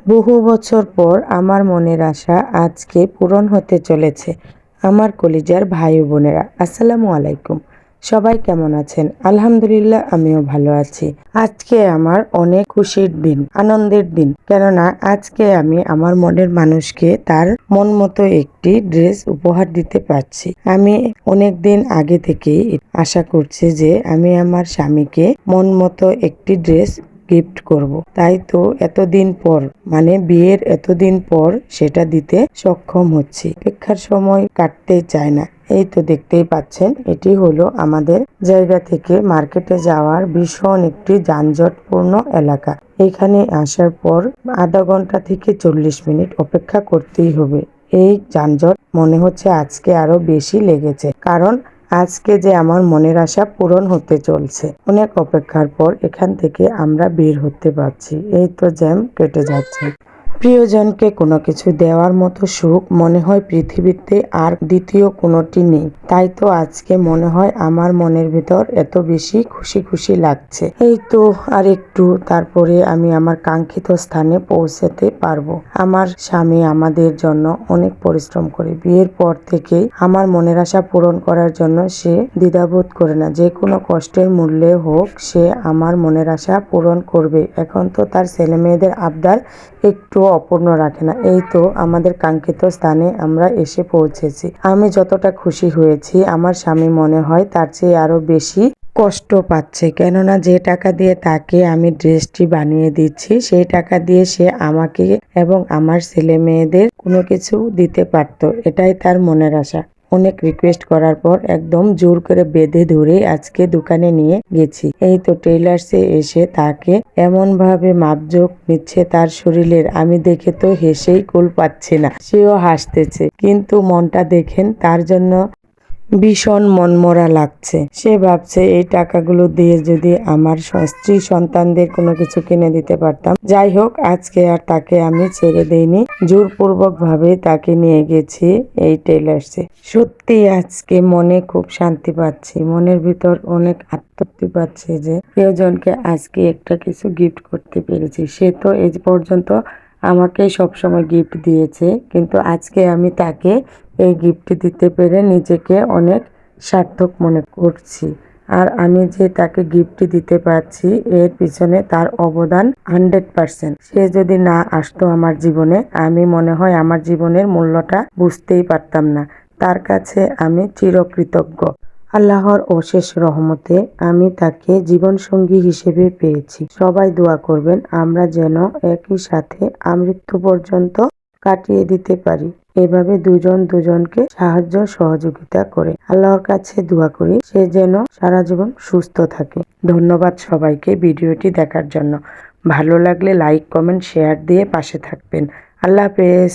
বহু বছর পর আমার মনের আশা আজকে পূরণ হতে চলেছে। আমার কলিজার ভাই ও বোনেরা, আসসালামু আলাইকুম। সবাই কেমন আছেন? আলহামদুলিল্লাহ, আমিও ভালো আছি। আজকে আমার অনেক খুশির দিন, আনন্দের দিন। কেননা আজকে আমি আমার মনের মানুষকে তার মন মতো একটি ড্রেস উপহার দিতে পারছি। আমি অনেক দিন আগে থেকেই আশা করছি যে আমি আমার স্বামীকে মন মতো একটি ড্রেস গিফট করব। তাই তো এতদিন পর, মানে বিয়ের এতদিন পর সেটা দিতে সক্ষম হচ্ছি। অপেক্ষার সময় কাটতেই চায় না। এই তো দেখতেই পাচ্ছেন, এটি হলো আমাদের জায়গা থেকে মার্কেটে যাওয়ার ভীষণ একটি যানজটপূর্ণ এলাকা। এখানে আসার পর আধা ঘন্টা থেকে 40 মিনিট অপেক্ষা করতেই হবে। এই যানজট মনে হচ্ছে আজকে আরো বেশি লেগেছে, কারণ আজকে যে আমার মনের আশা পূরণ হতে চলছে। অনেক অপেক্ষার পর এখান থেকে আমরা বের হতে পারছি। এই তো জ্যাম কেটে যাচ্ছে। প্রিয়জনকে কোনো কিছু দেওয়ার মতো সুখ মনে হয় পৃথিবীতে আর দ্বিতীয় কোনোটি নেই। তাই তো আজকে মনে হয় আমার মনের ভিতর এত বেশি খুশি খুশি লাগছে। এই তো আর একটু, তারপরে আমি আমার কাঙ্ক্ষিত স্থানে পৌঁছাতে পারবো। আমার স্বামী আমাদের জন্য অনেক পরিশ্রম করে। বিয়ের পর থেকেই আমার মনের আশা পূরণ করার জন্য সে দ্বিধাবোধ করে না। যে কোনো কষ্টের মূল্যে হোক সে আমার মনের আশা পূরণ করবে। এখন তো তার ছেলে মেয়েদের আবদার একটু অপূর্ণ রাখে না। এই তো আমাদের কাঙ্ক্ষিত স্থানে আমরা এসে পৌঁছেছি। আমি যতটা খুশি হয়েছি, আমার স্বামী মনে হয় তার চেয়ে আরো বেশি কষ্ট পাচ্ছে। কেননা যে টাকা দিয়ে তাকে আমি ড্রেসটি বানিয়ে দিচ্ছি, সেই টাকা দিয়ে সে আমাকে এবং আমার ছেলে মেয়েদের কোনো কিছু দিতে পারত। এটাই তার মনের আশা। অনেক রিকোয়েস্ট করার পর একদম জোর করে বেঁধে ধরে আজকে দোকানে নিয়ে গেছি। এই তো টেইলার্সে এসে তাকে এমন ভাবে মাপজোক নিচ্ছে তার শরীরের, আমি দেখে তো হেসেই কুল পাচ্ছি না। সেও হাসতেছে, কিন্তু মনটা দেখেন তার জন্য ভীষণ মনমরা লাগছে। সে ভাবছে এই টাকাগুলো দিয়ে যদি আমার স্ত্রী সন্তানদের কোনো কিছু কিনে দিতে পারতাম। যাই হোক, আজকে আর তাকে আমি ছেড়ে দেইনি, জোরপূর্বক ভাবে তাকে নিয়ে গেছি এই টেইলার্সে। সত্যি আজকে মনে খুব শান্তি পাচ্ছি, মনের ভিতর অনেক আত্মতৃপ্তি পাচ্ছি যে প্রিয়জনকে আজকে একটা কিছু গিফট করতে পেরেছি। সে তো এই পর্যন্ত আমাকে সবসময় গিফট দিয়েছে, কিন্তু আজকে আমি তাকে এই গিফট দিতে পেরে নিজেকে অনেক সার্থক মনে করছি। আর আমি যে তাকে গিফট দিতে পারছি এর পিছনে তার অবদান 100%। সে যদি না আসতো আমার জীবনে, আমি মনে হয় আমার জীবনের মূল্যটা বুঝতেই পারতাম না। তার কাছে আমি চিরকৃতজ্ঞ। আল্লাহর অশেষ রহমতে আমি তাকে জীবনসঙ্গী হিসেবে পেয়েছি। সবাই দোয়া করবেন আমরা যেন একই সাথে আমৃত্যু পর্যন্ত কাটিয়ে দিতে পারি। এভাবে দুজন দুজনকে সাহায্য সহযোগিতা করে আল্লাহর কাছে দোয়া করি সে যেন সারা জীবন সুস্থ থাকে। ধন্যবাদ সবাইকে ভিডিওটি দেখার জন্য। ভালো লাগলে লাইক, কমেন্ট, শেয়ার দিয়ে পাশে থাকবেন। আল্লাহ হাফেজ।